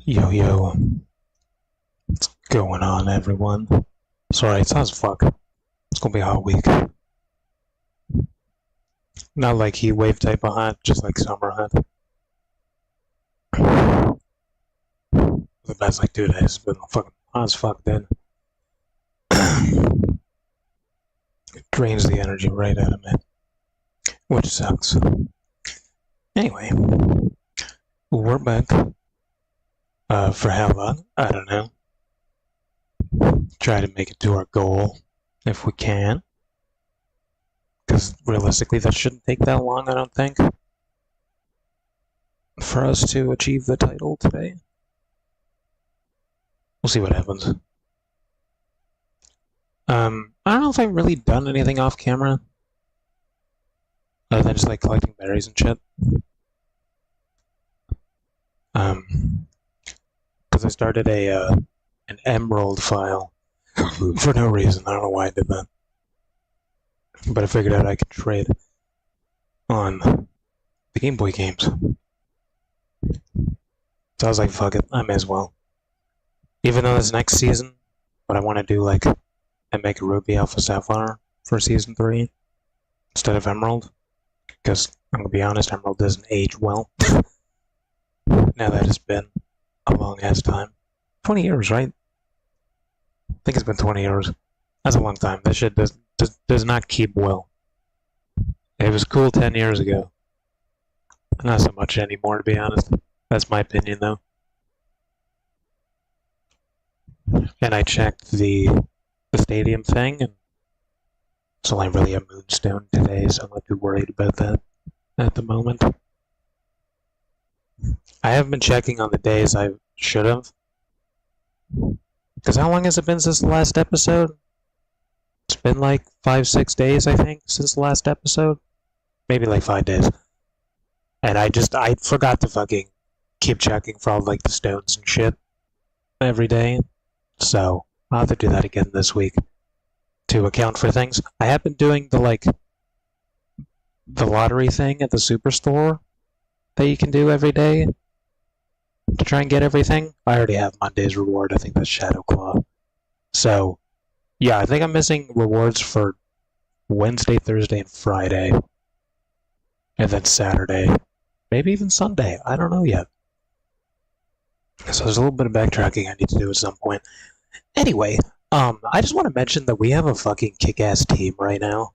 Yo, yo, what's going on, everyone? Sorry, it's hot as fuck. It's gonna be a hot week. Not like heat wave type of hot, just like summer hot. The past like 2 days, it's been fucking hot as fuck, then. It drains the energy right out of me, which sucks. Anyway, we're back. For how long? I don't know. Try to make it to our goal if we can. Because realistically, that shouldn't take that long, I don't think. For us to achieve the title today. We'll see what happens. I don't know if I've really done anything off camera. Other than just like collecting berries and shit. Because I started an emerald file for no reason. I don't know why I did that. But I figured out I could trade on the Game Boy games. So I was like, fuck it, I may as well. Even though this next season, what I want to do, like, and make a Ruby Alpha Sapphire for Season 3 instead of Emerald. Because, I'm going to be honest, Emerald doesn't age well. Now that it's been a long ass time. 20 years, right? I think it's been 20 years. That's a long time. That shit does not keep well. It was cool 10 years ago. Not so much anymore, to be honest. That's my opinion, though. And I checked the stadium thing, and it's only really a moonstone today, so I'm not too worried about that at the moment. I haven't been checking on the days I should have. Because how long has it been since the last episode? It's been like 5-6 days, I think, since the last episode. Maybe like 5 days. And I forgot to fucking keep checking for all like the stones and shit every day. So I'll have to do that again this week to account for things. I have been doing the lottery thing at the superstore that you can do every day to try and get everything. I already have Monday's reward. I think that's Shadow Claw. So, yeah, I think I'm missing rewards for Wednesday, Thursday, and Friday. And then Saturday. Maybe even Sunday. I don't know yet. So there's a little bit of backtracking I need to do at some point. Anyway, I just want to mention that we have a fucking kick-ass team right now.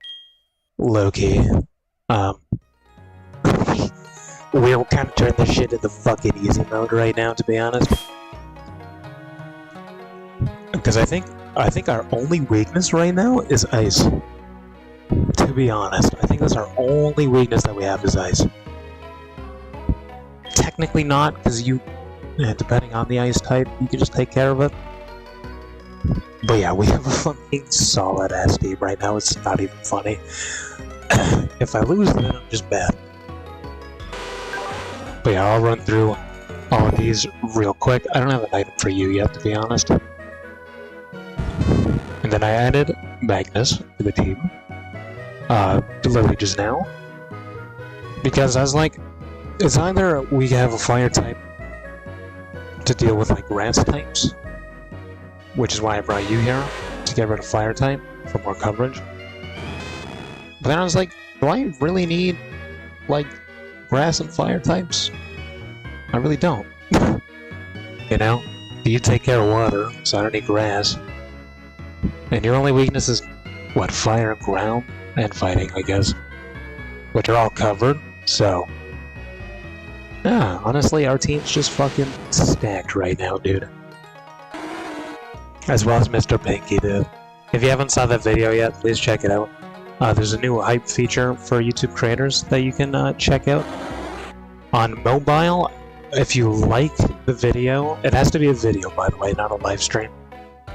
Low-key. We'll kind of turn this shit into fucking easy mode right now, to be honest. Because I think our only weakness right now is ice. To be honest, I think that's our only weakness that we have is ice. Technically not, because depending on the ice type, you can just take care of it. But yeah, we have a fucking solid ass team right now. It's not even funny. If I lose, then I'm just bad. But yeah, I'll run through all of these real quick. I don't have an item for you yet, to be honest. And then I added Magnus to the team. Literally just now. Because I was like, it's either we have a fire type to deal with like grass types, which is why I brought you here, to get rid of fire type for more coverage. But then I was like, do I really need like grass and fire types? I really don't. You know? You take care of water, so I don't need grass. And your only weakness is, what, fire and ground? And fighting, I guess. Which are all covered, so... Yeah, honestly, our team's just fucking stacked right now, dude. As well as Mr. Pinky, dude. If you haven't saw that video yet, please check it out. There's a new hype feature for YouTube creators that you can check out. On mobile, if you like the video, it has to be a video, by the way, not a live stream.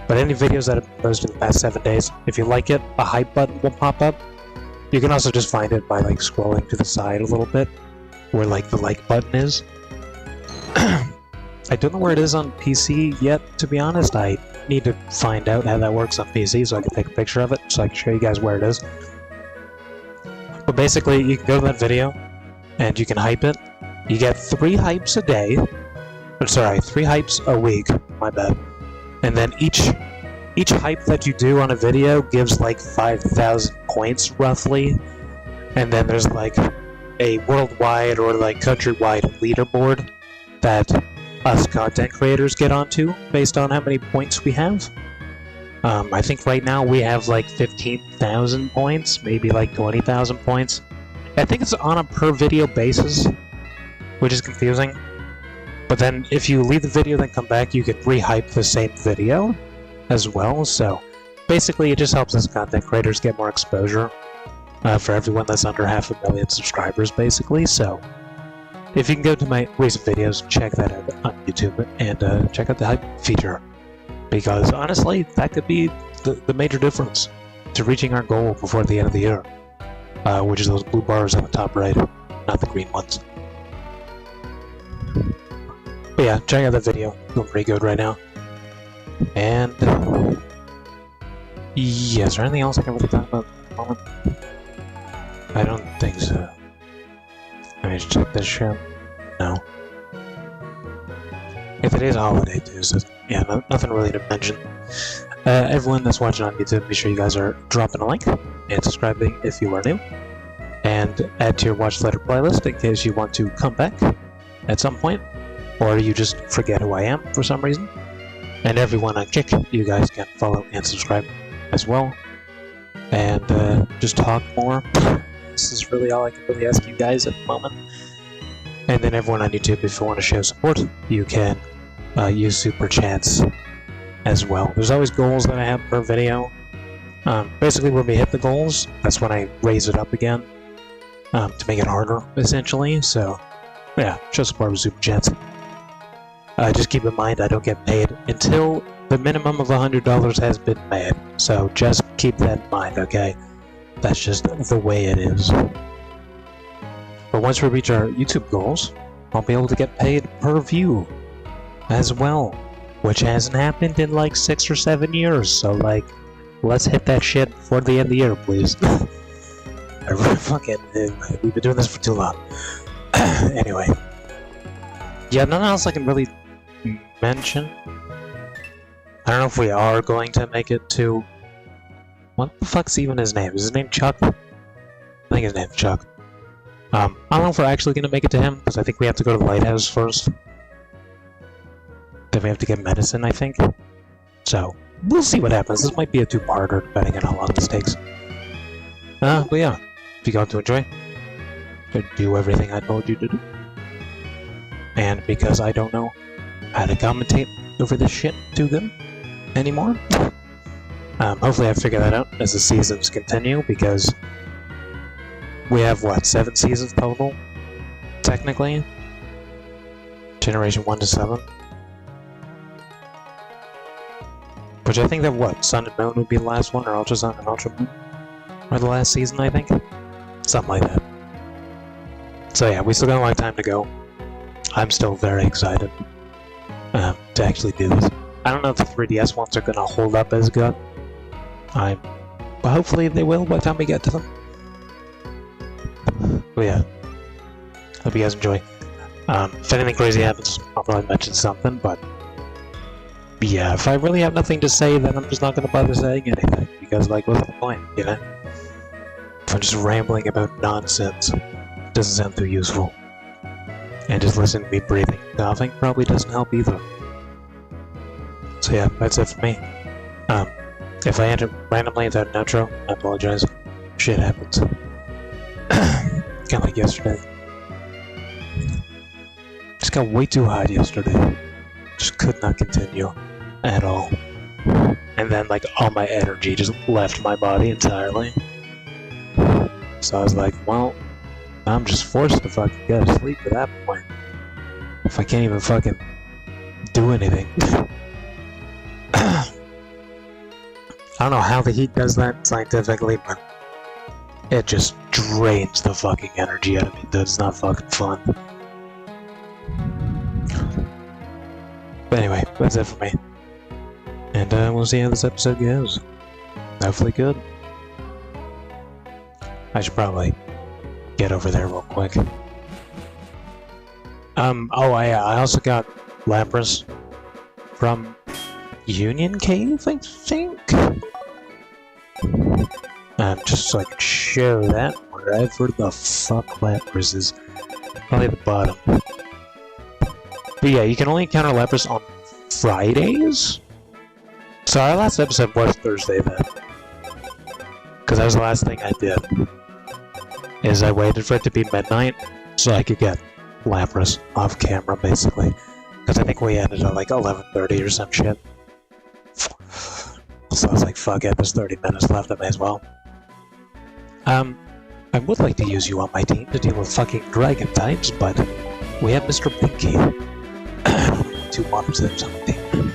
But any videos that have been posted in the past 7 days, if you like it, a hype button will pop up. You can also just find it by like scrolling to the side a little bit, where like the like button is. I don't know where it is on PC yet, to be honest. I need to find out how that works on PC so I can take a picture of it, so I can show you guys where it is. But basically, you can go to that video, and you can hype it. You get 3 hypes a day, or sorry, 3 hypes a week, my bad. And then each hype that you do on a video gives like 5,000 points roughly. And then there's like a worldwide or like countrywide leaderboard that us content creators get onto based on how many points we have. I think right now we have like 15,000 points, maybe like 20,000 points. I think it's on a per video basis, which is confusing. But then if you leave the video then come back, you can re-hype the same video as well. So basically it just helps us content creators get more exposure for everyone that's under 500,000 subscribers basically. So if you can go to my recent videos, check that out on YouTube and check out the hype feature. Because honestly, that could be the major difference to reaching our goal before the end of the year, which is those blue bars on the top right, not the green ones. But yeah, check out that video. Doing pretty good right now. And yeah, is there anything else I can really talk about at the moment? I don't think so. Let me just check this shit. No. If it is a holiday too, so yeah, nothing really to mention. Everyone that's watching on YouTube, be sure you guys are dropping a like and subscribing if you are new. And add to your watch later playlist in case you want to come back at some point, or you just forget who I am for some reason. And everyone on Kick, you guys can follow and subscribe as well. And just talk more. This is really all I can really ask you guys at the moment. And then everyone on YouTube, if you want to show support, you can use Super Chats as well. There's always goals that I have per video. Basically, when we hit the goals, that's when I raise it up again to make it harder, essentially. So, yeah, show support with Super Chats. Just keep in mind, I don't get paid until the minimum of $100 has been made. So just keep that in mind, okay? That's just the way it is. But once we reach our YouTube goals, I'll be able to get paid per view as well, which hasn't happened in like 6 or 7 years. So like, let's hit that shit before the end of the year, please. Fucking, we've been doing this for too long. Anyway, yeah, nothing else I can really mention. I don't know if we are going to make it to... What the fuck's even his name? Is his name Chuck? I think his name's Chuck. I don't know if we're actually going to make it to him, because I think we have to go to the lighthouse first. Then we have to get medicine, I think. So, we'll see what happens. This might be a two-parter, depending on how long this takes. But yeah, if you got to enjoy, do everything I told you to do. And because I don't know how to commentate over this shit too good anymore, hopefully I figure that out as the seasons continue, because we have, what, 7 seasons total, technically? Generation 1 to 7. Which I think that, what, Sun and Moon would be the last one, or Ultra Sun and Ultra Moon are the last season, I think? Something like that. So yeah, we still got a long time to go. I'm still very excited to actually do this. I don't know if the 3DS ones are going to hold up as good. But hopefully they will by the time we get to them. But yeah, hope you guys enjoy. If anything crazy happens, I'll probably mention something, but yeah, if I really have nothing to say, then I'm just not going to bother saying anything, because, like, what's the point, you know? If I'm just rambling about nonsense, it doesn't sound too useful. And just listen to me breathing and coughing probably doesn't help either. So yeah, that's it for me. If I end up randomly without an outro, I apologize. Shit happens. Kinda like yesterday. Just got way too hot yesterday. Just could not continue at all. And then, like, all my energy just left my body entirely. So I was like, well, I'm just forced to fucking go to sleep at that point. If I can't even fucking do anything. I don't know how the heat does that scientifically, but it just drains the fucking energy out of me. That's not fucking fun. But anyway, that's it for me. And we'll see how this episode goes. Hopefully good. I should probably get over there real quick. Oh, I also got Lapras from Union Cave, I think? Just so I can show that wherever the fuck Lapras is. Probably at the bottom. But yeah, you can only encounter Lapras on Fridays? So our last episode was Thursday then. Because that was the last thing I did. Is I waited for it to be midnight so I could get Lapras off camera, basically. Because I think we ended at like 11:30 or some shit. So I was like, fuck it, there's 30 minutes left, I may as well. I would like to use you on my team to deal with fucking dragon types, but we have Mr. Pinky. I don't need 2 water types on the team.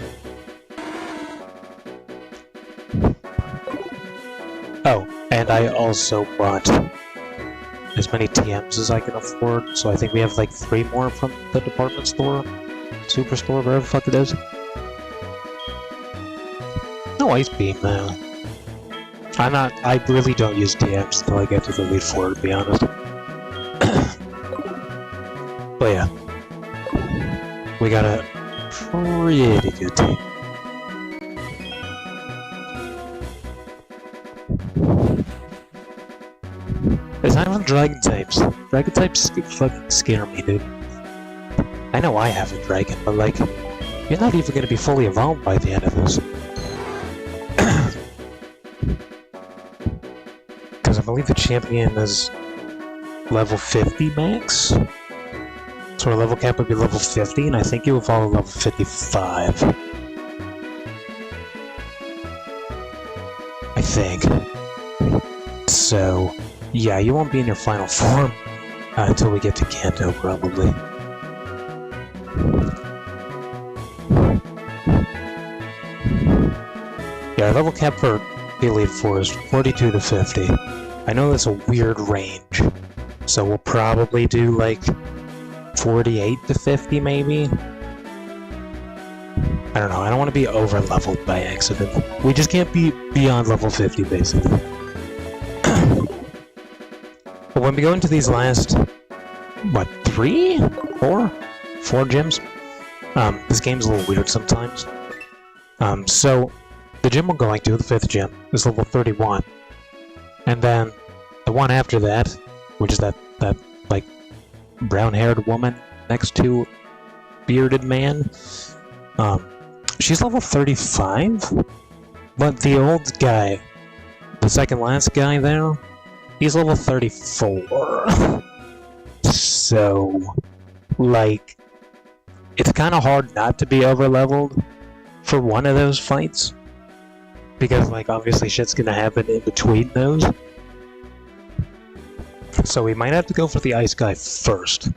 Oh, and I also bought as many TMs as I can afford, so I think we have like 3 more from the department store, superstore, wherever the fuck it is. No Ice Beam, man. I really don't use TMs until I get to the Elite Four, to be honest. But yeah. We got a pretty good team. It's not even dragon types. Dragon types fucking scare me, dude. I know I have a dragon, but like, you're not even gonna be fully evolved by the end of this. Because I believe the champion is level 50 max? So our level cap would be level 50, and I think you evolve at level 55. I think. So, yeah, you won't be in your final form until we get to Kanto, probably. Yeah, our level cap for the Elite Four is 42 to 50. I know that's a weird range, so we'll probably do like 48 to 50 maybe? I don't know, I don't want to be over-leveled by accident. We just can't be beyond level 50 basically. But when we go into these last, what, 3? 4? 4 gyms? This game's a little weird sometimes. So, the gym we're going to, the 5th gym, is level 31. And then, the one after that, which is that like, brown-haired woman next to bearded man, she's level 35? But the old guy, the second last guy there, he's level 34. So, like, it's kind of hard not to be over-leveled for one of those fights. Because, like, obviously shit's gonna happen in between those. So we might have to go for the ice guy first.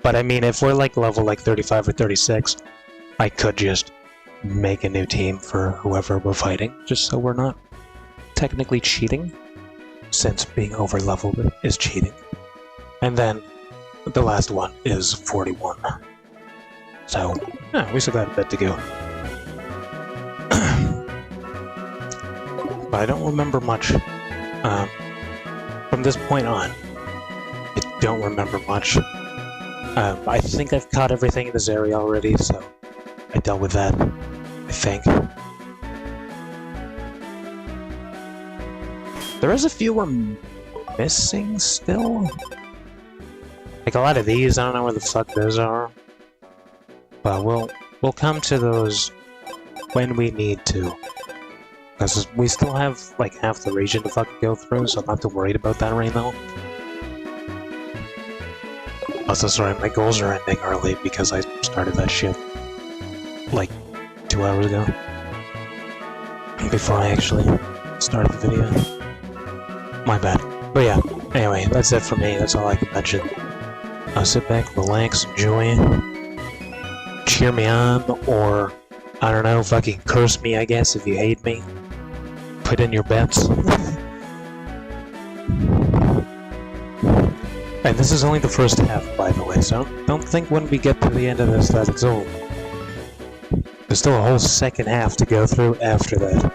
But I mean, if we're like level like 35 or 36, I could just make a new team for whoever we're fighting, just so we're not technically cheating, since being over-leveled is cheating. And then the last one is 41. So, yeah, we still got a bit to go. But I don't remember much. From this point on, I don't remember much. I think I've caught everything in this area already, so I dealt with that, I think. There is a few we're missing still. Like a lot of these, I don't know where the fuck those are. But we'll come to those when we need to. Because we still have like half the region to fucking go through, so I'm not too worried about that right now. Also, sorry, my goals are ending early because I started that shit like 2 hours ago. Before I actually started the video. My bad. But yeah, anyway, that's it for me. That's all I can mention. Sit back, relax, enjoy. Cheer me on, or I don't know, fucking curse me, I guess, if you hate me. Put in your bets. And this is only the first half, by the way, so don't think when we get to the end of this that it's over. There's still a whole second half to go through after that.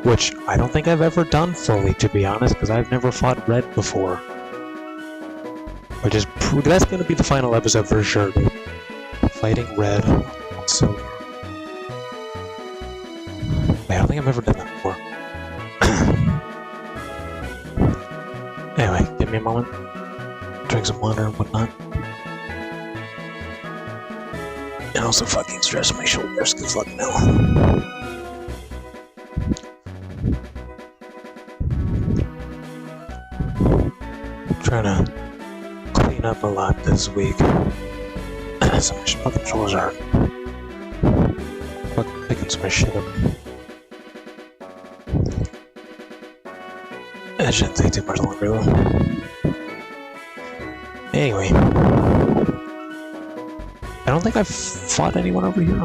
Which I don't think I've ever done fully, to be honest, because I've never fought Red before. Which is, that's gonna be the final episode for sure, dude. fighting red on silver. Wait, I don't think I've ever done that before. Anyway, give me a moment. Drink some water and whatnot. And also fucking stress my shoulders, cause fucking hell. Trying to clean up a lot this week. So my fucking shoulders are fucking picking some shit up. That shouldn't take too much longer though. Anyway. I don't think I've fought anyone over here.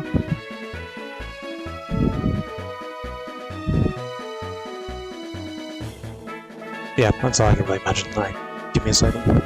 Yeah, that's all I can really imagine. Alright, give me a second.